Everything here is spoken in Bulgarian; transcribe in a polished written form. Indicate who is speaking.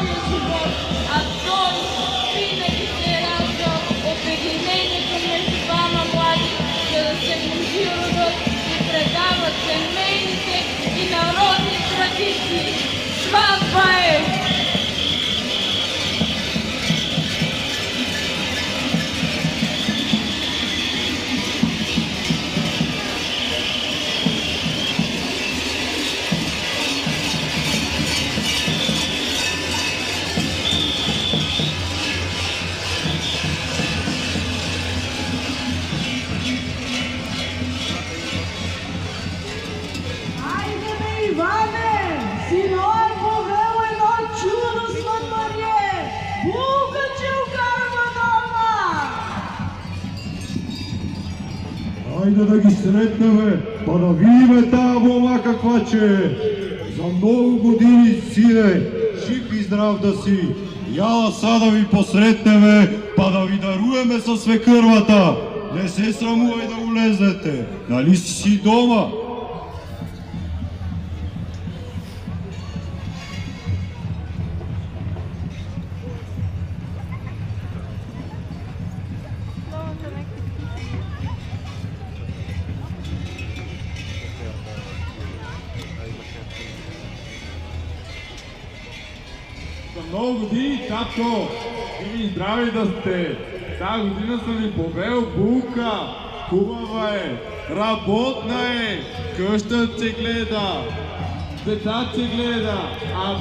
Speaker 1: новия живот, а той винаги се е раждал обединението между двама млади, за да се множи родът и предават семейните и народни традиции. Сватба е!
Speaker 2: Иване, синой повел едно чудо сватбарие! Булкаче укарва дома!
Speaker 3: Хайде да ги сретнеме, па да видиме тая мома каква че е. За много години, сине, жив и здрав да си. Яла са да ви посретнеме, па да ви даруеме със свекървата. Не се срамувай да улезете, нали си дома?
Speaker 4: За много години, татко, живи и здрави да сте. Тази година съм ви повел булка. Хубава е, работна е, къща се гледа, деца се гледа, а